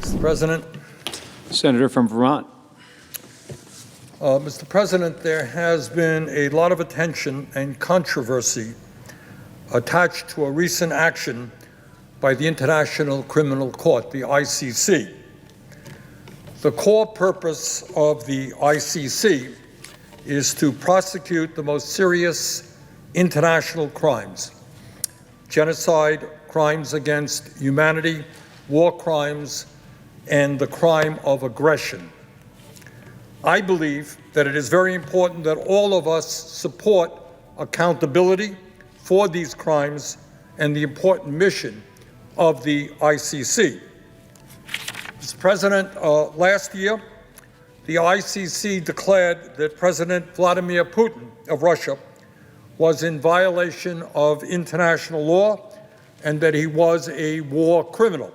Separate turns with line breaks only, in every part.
Mr. President.
Senator from Vermont.
Mr. President, there has been a lot of attention and controversy attached to a recent action by the International Criminal Court, the ICC. The core purpose of the ICC is to prosecute the most serious international crimes: genocide, crimes against humanity, war crimes, and the crime of aggression. I believe that it is very important that all of us support accountability for these crimes and the important mission of the ICC. Mr. President, last year, the ICC declared that President Vladimir Putin of Russia was in violation of international law and that he was a war criminal.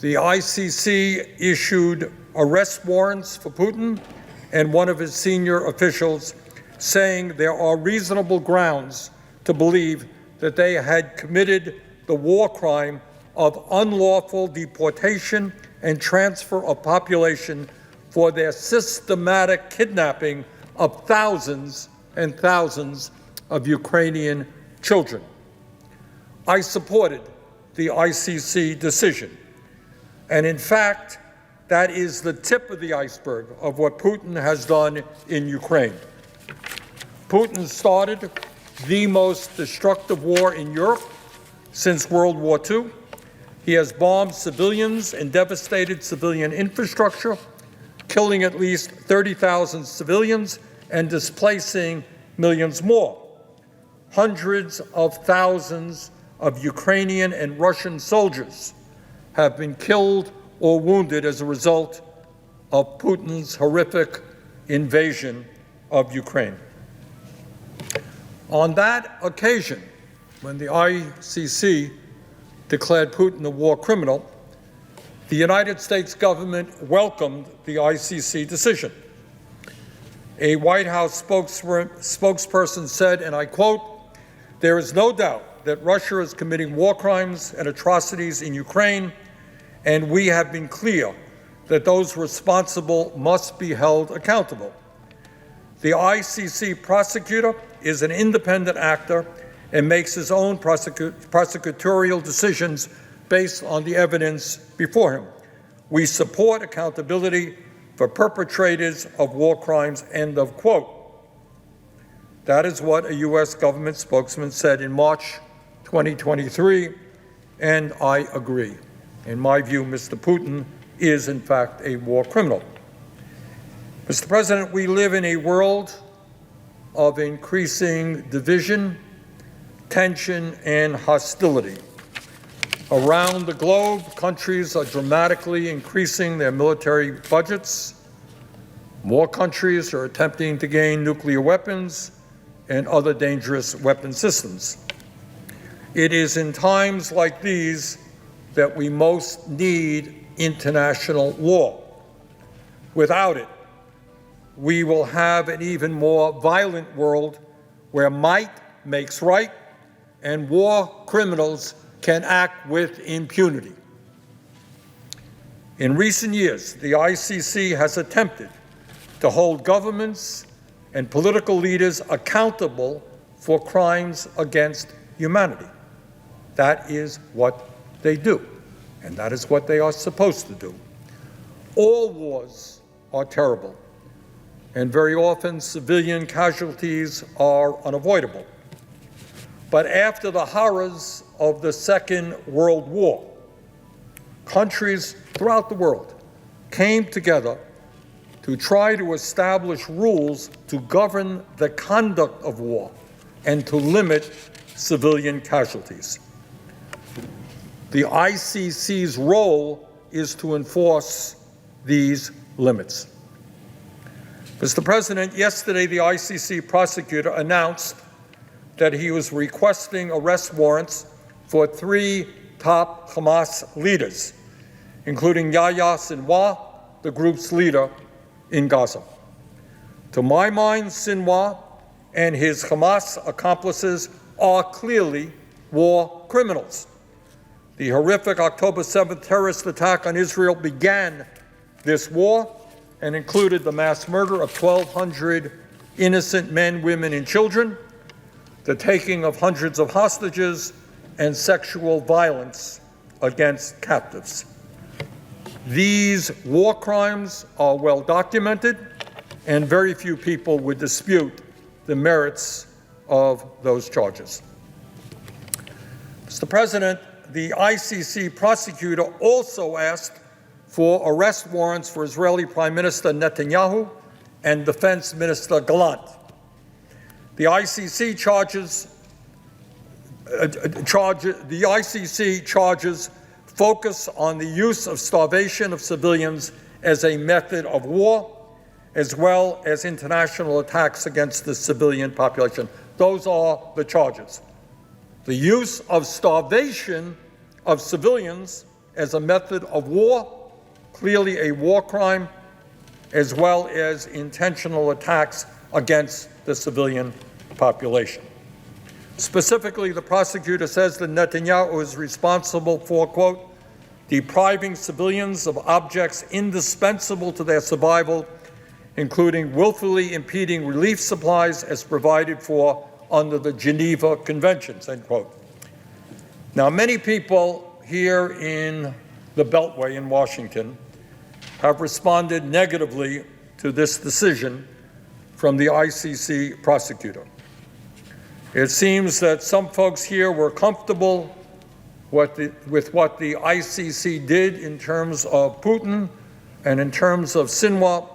The ICC issued arrest warrants for Putin and one of his senior officials, saying there are reasonable grounds to believe that they had committed the war crime of unlawful deportation and transfer of population for their systematic kidnapping of thousands and thousands of Ukrainian children. I supported the ICC decision. And in fact, that is the tip of the iceberg of what Putin has done in Ukraine. Putin started the most destructive war in Europe since World War II. He has bombed civilians and devastated civilian infrastructure, killing at least 30,000 civilians and displacing millions more. Hundreds of thousands of Ukrainian and Russian soldiers have been killed or wounded as a result of Putin's horrific invasion of Ukraine. On that occasion, when the ICC declared Putin a war criminal, the United States government welcomed the ICC decision. A White House spokesperson said, and I quote, "There is no doubt that Russia is committing war crimes and atrocities in Ukraine, and we have been clear that those responsible must be held accountable. The ICC prosecutor is an independent actor and makes his own prosecutorial decisions based on the evidence before him. We support accountability for perpetrators of war crimes," end of quote. That is what a U.S. government spokesman said in March 2023, and I agree. In my view, Mr. Putin is, in fact, a war criminal. Mr. President, we live in a world of increasing division, tension, and hostility. Around the globe, countries are dramatically increasing their military budgets. More countries are attempting to gain nuclear weapons and other dangerous weapon systems. It is in times like these that we most need international law. Without it, we will have an even more violent world where might makes right and war criminals can act with impunity. In recent years, the ICC has attempted to hold governments and political leaders accountable for crimes against humanity. That is what they do, and that is what they are supposed to do. All wars are terrible, and very often civilian casualties are unavoidable. But after the horrors of the Second World War, countries throughout the world came together to try to establish rules to govern the conduct of war and to limit civilian casualties. The ICC's role is to enforce these limits. Mr. President, yesterday the ICC prosecutor announced that he was requesting arrest warrants for 3 top Hamas leaders, including Yahya Sinwar, the group's leader in Gaza. To my mind, Sinwar and his Hamas accomplices are clearly war criminals. The horrific October 7th terrorist attack on Israel began this war and included the mass murder of 1,200 innocent men, women, and children, the taking of hundreds of hostages, and sexual violence against captives. These war crimes are well documented, and very few people would dispute the merits of those charges. Mr. President, the ICC prosecutor also asked for arrest warrants for Israeli Prime Minister Netanyahu and Defense Minister Gallant. The ICC charges focus on the use of starvation of civilians as a method of war, as well as international attacks against the civilian population. Those are the charges. The use of starvation of civilians as a method of war, clearly a war crime, as well as intentional attacks against the civilian population. Specifically, the prosecutor says that Netanyahu is responsible for, quote, depriving civilians of objects indispensable to their survival, including willfully impeding relief supplies as provided for under the Geneva Conventions, end quote. Now, many people here in the Beltway in Washington have responded negatively to this decision from the ICC prosecutor. It seems that some folks here were comfortable with what the ICC did in terms of Putin and in terms of Sinwar,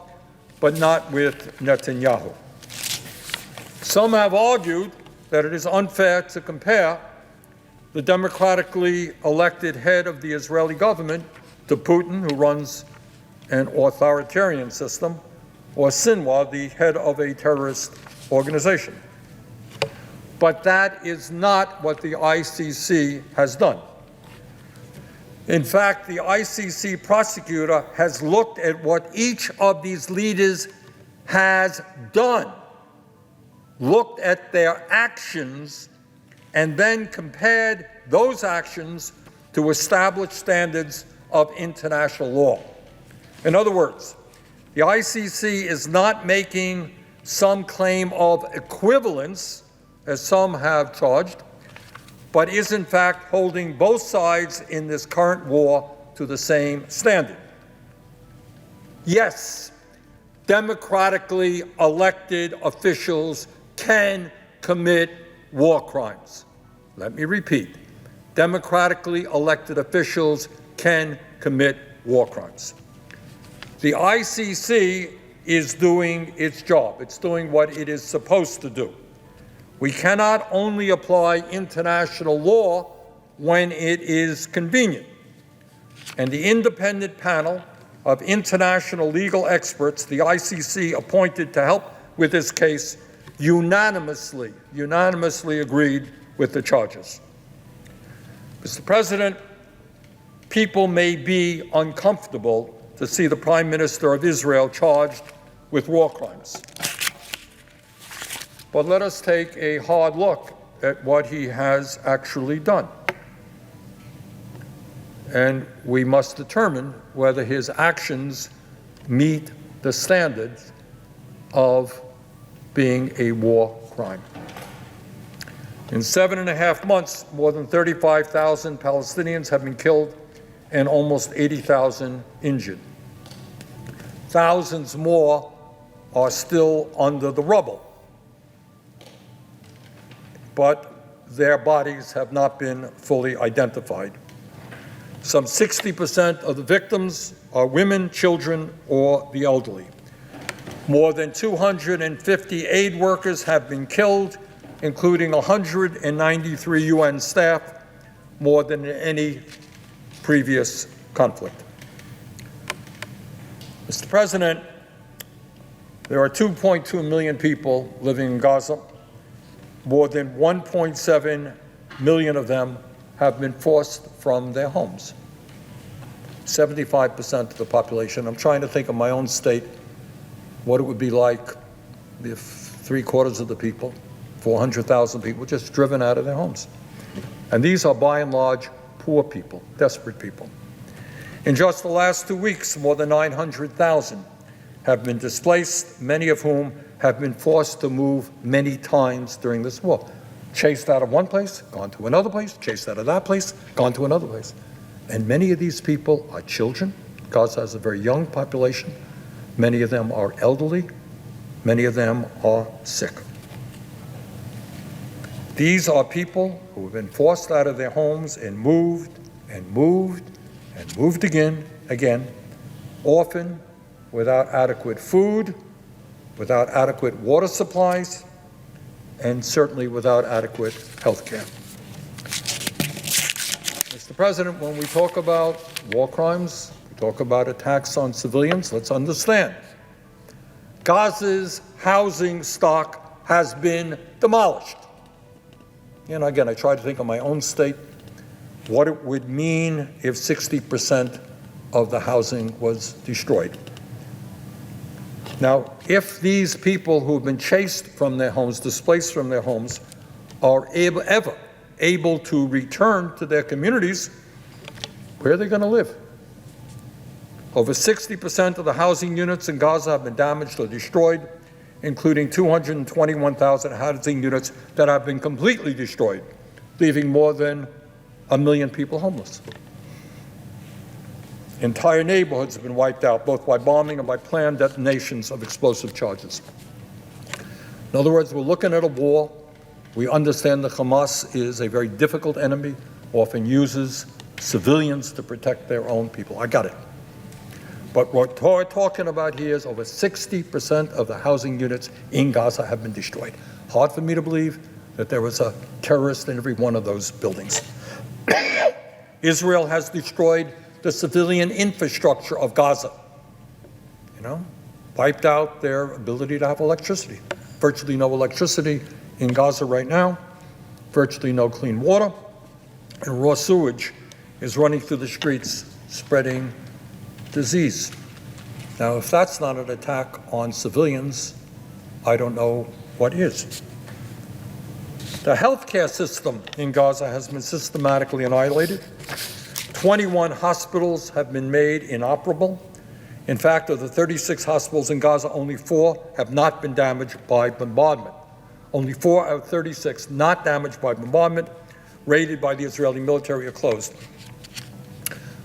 but not with Netanyahu. Some have argued that it is unfair to compare the democratically elected head of the Israeli government to Putin, who runs an authoritarian system, or Sinwar, the head of a terrorist organization. But that is not what the ICC has done. In fact, the ICC prosecutor has looked at what each of these leaders has done, looked at their actions, and then compared those actions to established standards of international law. In other words, the ICC is not making some claim of equivalence, as some have charged, but is in fact holding both sides in this current war to the same standard. Yes, democratically elected officials can commit war crimes. Let me repeat, democratically elected officials can commit war crimes. The ICC is doing its job. It's doing what it is supposed to do. We cannot only apply international law when it is convenient. And the independent panel of international legal experts the ICC appointed to help with this case unanimously agreed with the charges. Mr. President, people may be uncomfortable to see the Prime Minister of Israel charged with war crimes. But let us take a hard look at what he has actually done. And we must determine whether his actions meet the standards of being a war crime. In 7.5 months, more than 35,000 Palestinians have been killed and almost 80,000 injured. Thousands more are still under the rubble, but their bodies have not been fully identified. Some 60% of the victims are women, children, or the elderly. More than 250 aid workers have been killed, including 193 UN staff, more than in any previous conflict. Mr. President, there are 2.2 million people living in Gaza. More than 1.7 million of them have been forced from their homes. 75% of the population. I'm trying to think of my own state, what it would be like if 3/4 of the people, 400,000 people, just driven out of their homes. And these are by and large poor people, desperate people. In just the last 2 weeks, more than 900,000 have been displaced, many of whom have been forced to move many times during this war. Chased out of one place, gone to another place, chased out of that place, gone to another place. And many of these people are children. Gaza has a very young population. Many of them are elderly. Many of them are sick. These are people who have been forced out of their homes and moved and moved and moved again, often without adequate food, without adequate water supplies, and certainly without adequate health care. Mr. President, when we talk about war crimes, we talk about attacks on civilians, let's understand. Gaza's housing stock has been demolished. And again, I try to think of my own state, what it would mean if 60% of the housing was destroyed. Now, if these people who have been chased from their homes, displaced from their homes, are ever able to return to their communities, where are they going to live? Over 60% of the housing units in Gaza have been damaged or destroyed, including 221,000 housing units that have been completely destroyed, leaving more than 1 million people homeless. Entire neighborhoods have been wiped out, both by bombing and by planned detonations of explosive charges. In other words, we're looking at a war. We understand that Hamas is a very difficult enemy, often uses civilians to protect their own people. I got it. But what we're talking about here is over 60% of the housing units in Gaza have been destroyed. Hard for me to believe that there was a terrorist in every one of those buildings. Israel has destroyed the civilian infrastructure of Gaza, wiped out their ability to have electricity. Virtually no electricity in Gaza right now, virtually no clean water, and raw sewage is running through the streets, spreading disease. Now, if that's not an attack on civilians, I don't know what is. The healthcare system in Gaza has been systematically annihilated. 21 hospitals have been made inoperable. In fact, of the 36 hospitals in Gaza, only 4 have not been damaged by bombardment. Only 4 out of 36 not damaged by bombardment, raided by the Israeli military, are closed.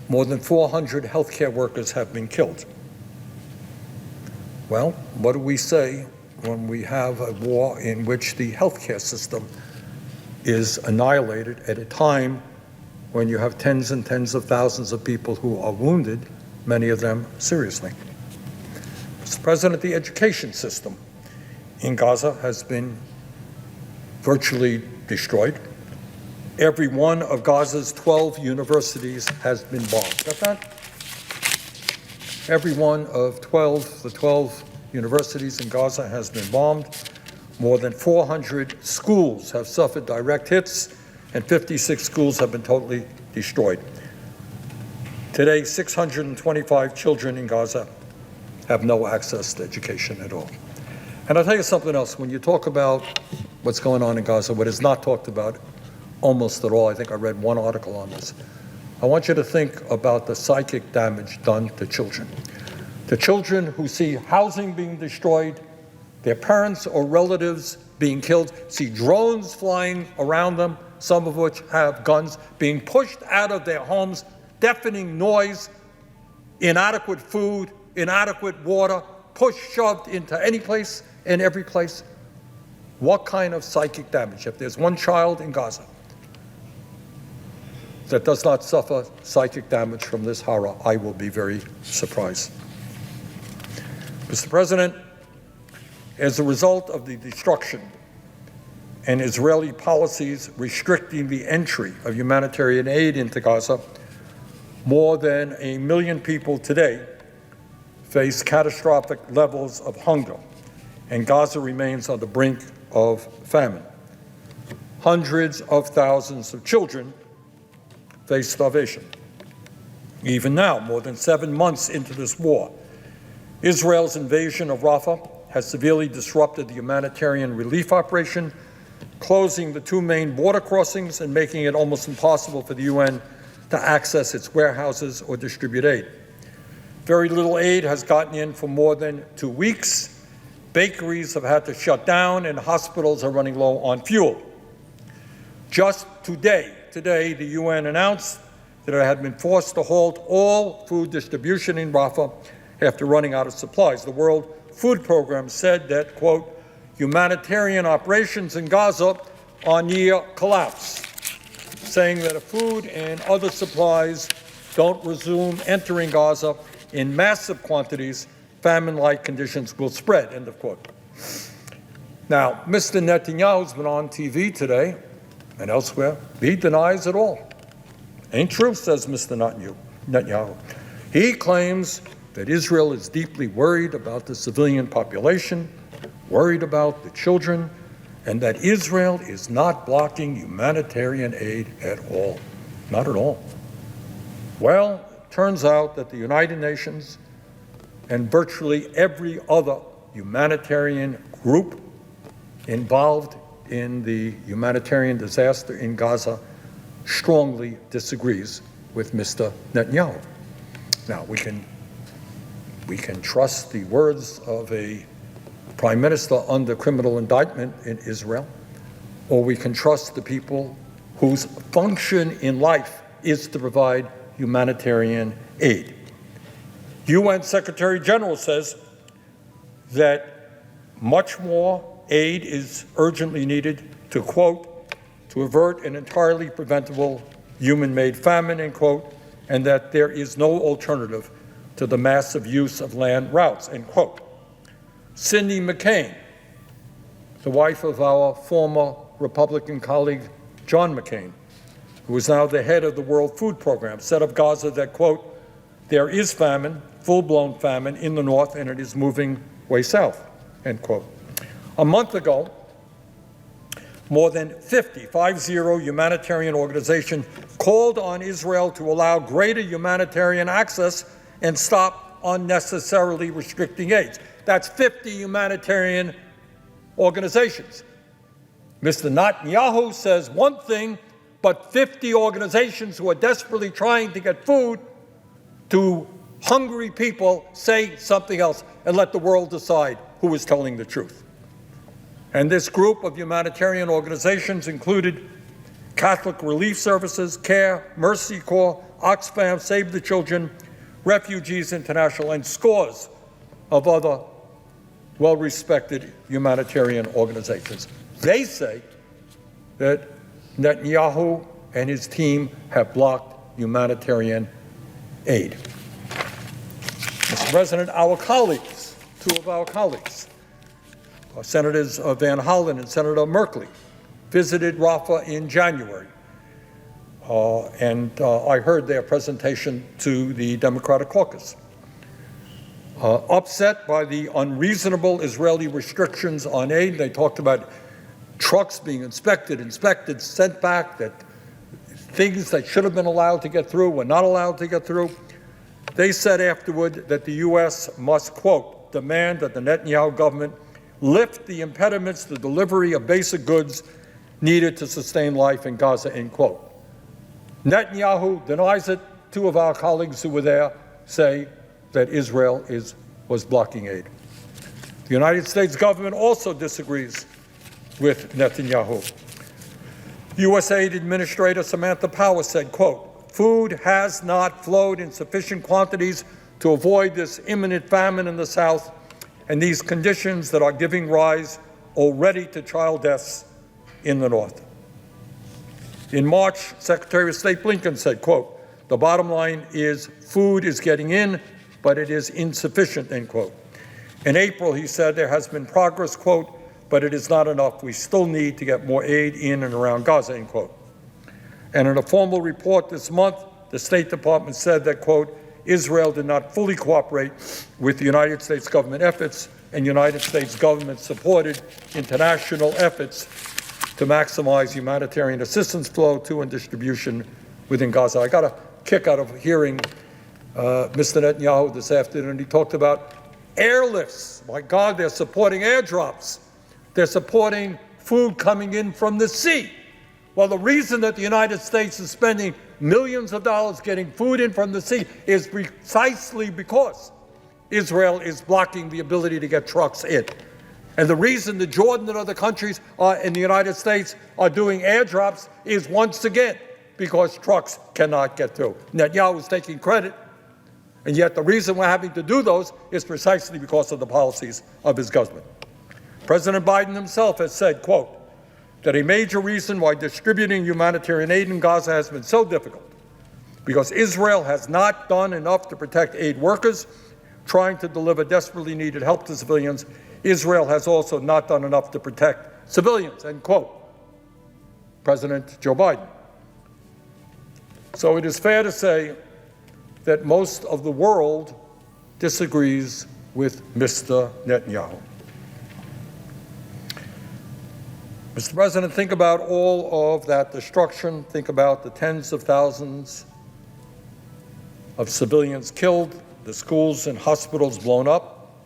More than 400 healthcare workers have been killed. Well, what do we say when we have a war in which the healthcare system is annihilated at a time when you have tens and tens of thousands of people who are wounded, many of them seriously? Mr. President, the education system in Gaza has been virtually destroyed. Every one of Gaza's 12 universities has been bombed. Got that? Every one of the 12 universities in Gaza has been bombed. More than 400 schools have suffered direct hits, and 56 schools have been totally destroyed. Today, 625 children in Gaza have no access to education at all. And I'll tell you something else. When you talk about what's going on in Gaza, what is not talked about almost at all, I think I read one article on this, I want you to think about the psychic damage done to children. The children who see housing being destroyed, their parents or relatives being killed, see drones flying around them, some of which have guns, being pushed out of their homes, deafening noise, inadequate food, inadequate water, shoved into any place and every place. What kind of psychic damage? If there's one child in Gaza that does not suffer psychic damage from this horror, I will be very surprised. Mr. President, as a result of the destruction and Israeli policies restricting the entry of humanitarian aid into Gaza, more than 1 million people today face catastrophic levels of hunger, and Gaza remains on the brink of famine. Hundreds of thousands of children face starvation. Even now, more than 7 months into this war, Israel's invasion of Rafah has severely disrupted the humanitarian relief operation, closing the 2 main border crossings and making it almost impossible for the UN to access its warehouses or distribute aid. Very little aid has gotten in for more than 2 weeks. Bakeries have had to shut down, and hospitals are running low on fuel. Just today, the UN announced that it had been forced to halt all food distribution in Rafah after running out of supplies. The World Food Program said that, quote, humanitarian operations in Gaza are near collapse, saying that if food and other supplies don't resume entering Gaza in massive quantities, famine-like conditions will spread, end of quote. Now, Mr. Netanyahu's been on TV today and elsewhere. He denies it all. Ain't true, says Mr. Netanyahu. He claims that Israel is deeply worried about the civilian population, worried about the children, and that Israel is not blocking humanitarian aid at all. Not at all. Well, it turns out that the United Nations and virtually every other humanitarian group involved in the humanitarian disaster in Gaza strongly disagrees with Mr. Netanyahu. Now, we can trust the words of a prime minister under criminal indictment in Israel, or we can trust the people whose function in life is to provide humanitarian aid. UN Secretary General says that much more aid is urgently needed to, quote, to avert an entirely preventable human-made famine, end quote, and that there is no alternative to the massive use of land routes, end quote. Cindy McCain, the wife of our former Republican colleague John McCain, who is now the head of the World Food Program, said of Gaza that, quote, there is famine, full-blown famine in the north, and it is moving way south, end quote. A month ago, more than 50 humanitarian organizations called on Israel to allow greater humanitarian access and stop unnecessarily restricting aid. That's 50 humanitarian organizations. Mr. Netanyahu says one thing, but 50 organizations who are desperately trying to get food to hungry people say something else, and let the world decide who is telling the truth. And this group of humanitarian organizations included Catholic Relief Services, CARE, Mercy Corps, Oxfam, Save the Children, Refugees International, and scores of other well-respected humanitarian organizations. They say that Netanyahu and his team have blocked humanitarian aid. Mr. President, our colleagues, two of our colleagues, Senators Van Hollen and Senator Merkley, visited Rafah in January. I heard their presentation to the Democratic caucus. Upset by the unreasonable Israeli restrictions on aid, they talked about trucks being inspected, sent back, that things that should have been allowed to get through were not allowed to get through. They said afterward that the U.S. must, quote, demand that the Netanyahu government lift the impediments to delivery of basic goods needed to sustain life in Gaza, end quote. Netanyahu denies it. Two of our colleagues who were there say that Israel was blocking aid. The United States government also disagrees with Netanyahu. USAID Administrator Samantha Power said, quote, food has not flowed in sufficient quantities to avoid this imminent famine in the South, and these conditions that are giving rise already to child deaths in the North. In March, Secretary of State Blinken said, quote, the bottom line is food is getting in, but it is insufficient, end quote. In April, he said there has been progress, quote, but it is not enough. We still need to get more aid in and around Gaza, end quote. And in a formal report this month, the State Department said that, quote, Israel did not fully cooperate with the United States government efforts, and United States government supported international efforts to maximize humanitarian assistance flow to and distribution within Gaza. I got a kick out of hearing Mr. Netanyahu this afternoon. He talked about airlifts. My God, they're supporting airdrops. They're supporting food coming in from the sea. Well, the reason that the United States is spending millions of dollars getting food in from the sea is precisely because Israel is blocking the ability to get trucks in. And the reason the Jordan and other countries in the United States are doing airdrops is, once again, because trucks cannot get through. Netanyahu is taking credit, and yet the reason we're having to do those is precisely because of the policies of his government. President Biden himself has said, quote, that a major reason why distributing humanitarian aid in Gaza has been so difficult because Israel has not done enough to protect aid workers trying to deliver desperately needed help to civilians. Israel has also not done enough to protect civilians, end quote. President Joe Biden. So it is fair to say that most of the world disagrees with Mr. Netanyahu. Mr. President, think about all of that destruction. Think about the tens of thousands of civilians killed, the schools and hospitals blown up.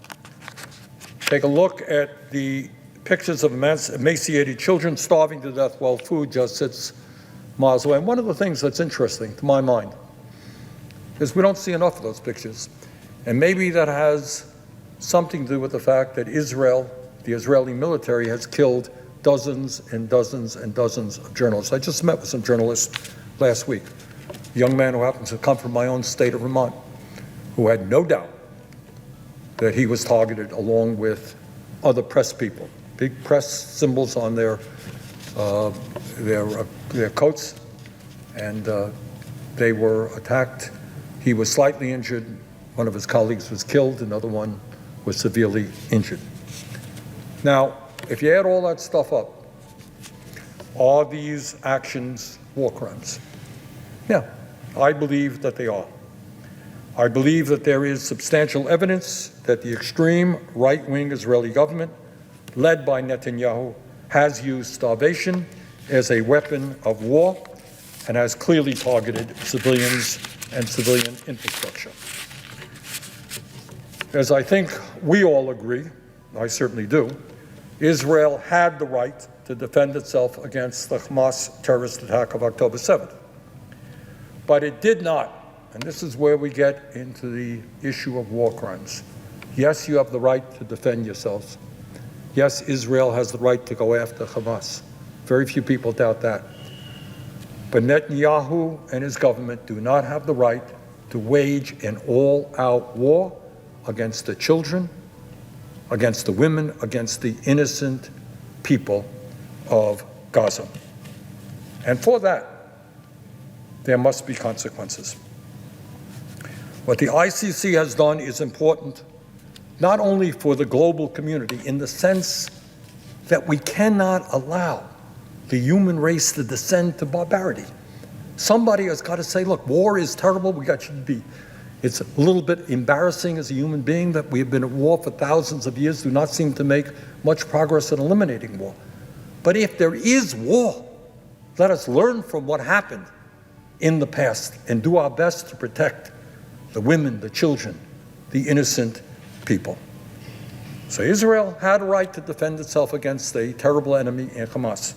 Take a look at the pictures of emaciated children starving to death while food just sits miles away. And one of the things that's interesting to my mind is we don't see enough of those pictures. And maybe that has something to do with the fact that Israel, the Israeli military, has killed dozens and dozens and dozens of journalists. I just met with some journalists last week. A young man who happens to come from my own state of Vermont, who had no doubt that he was targeted along with other press people. Big press symbols on their coats, and they were attacked. He was slightly injured. One of his colleagues was killed. Another one was severely injured. Now, if you add all that stuff up, are these actions war crimes? Yeah, I believe that they are. I believe that there is substantial evidence that the extreme right-wing Israeli government, led by Netanyahu, has used starvation as a weapon of war and has clearly targeted civilians and civilian infrastructure. As I think we all agree, I certainly do, Israel had the right to defend itself against the Hamas terrorist attack of October 7th. But it did not, and this is where we get into the issue of war crimes. Yes, you have the right to defend yourselves. Yes, Israel has the right to go after Hamas. Very few people doubt that. But Netanyahu and his government do not have the right to wage an all-out war against the children, against the women, against the innocent people of Gaza. And for that, there must be consequences. What the ICC has done is important not only for the global community in the sense that we cannot allow the human race to descend to barbarity. Somebody has got to say, look, war is terrible. It's a little bit embarrassing as a human being that we have been at war for thousands of years, do not seem to make much progress in eliminating war. But if there is war, let us learn from what happened in the past and do our best to protect the women, the children, the innocent people. So Israel had a right to defend itself against a terrible enemy in Hamas,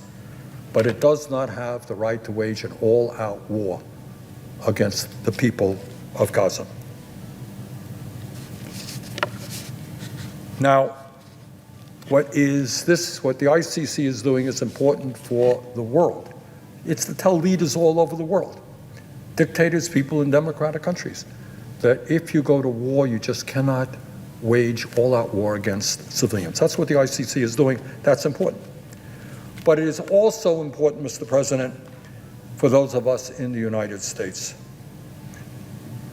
but it does not have the right to wage an all-out war against the people of Gaza. Now, what the ICC is doing is important for the world. It's to tell leaders all over the world, dictators, people in democratic countries, that if you go to war, you just cannot wage all-out war against civilians. That's what the ICC is doing. That's important. But it is also important, Mr. President, for those of us in the United States.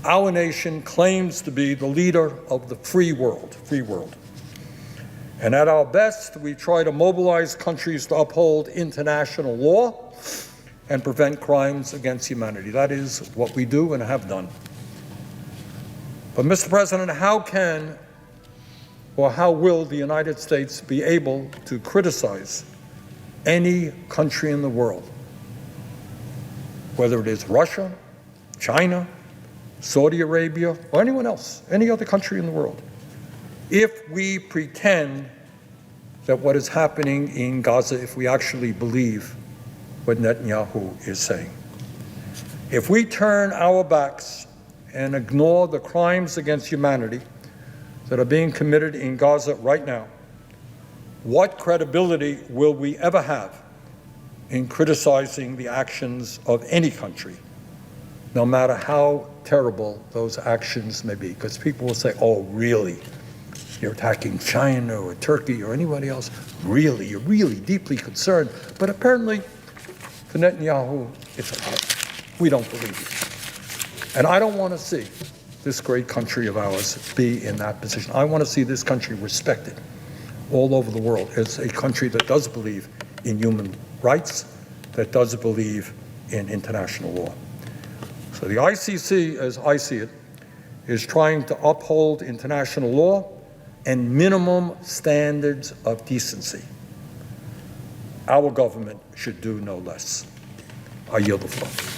Our nation claims to be the leader of the free world. And at our best, we try to mobilize countries to uphold international law and prevent crimes against humanity. That is what we do and have done. But, Mr. President, how will the United States be able to criticize any country in the world, whether it is Russia, China, Saudi Arabia, or anyone else, any other country in the world, if we pretend that what is happening in Gaza, if we actually believe what Netanyahu is saying? If we turn our backs and ignore the crimes against humanity that are being committed in Gaza right now, what credibility will we ever have in criticizing the actions of any country, no matter how terrible those actions may be? Because people will say, oh, really? You're attacking China or Turkey or anybody else? Really? You're really deeply concerned? But apparently, for Netanyahu, it's okay. We don't believe you. And I don't want to see this great country of ours be in that position. I want to see this country respected all over the world as a country that does believe in human rights, that does believe in international law. So the ICC, as I see it, is trying to uphold international law and minimum standards of decency. Our government should do no less. I yield the floor.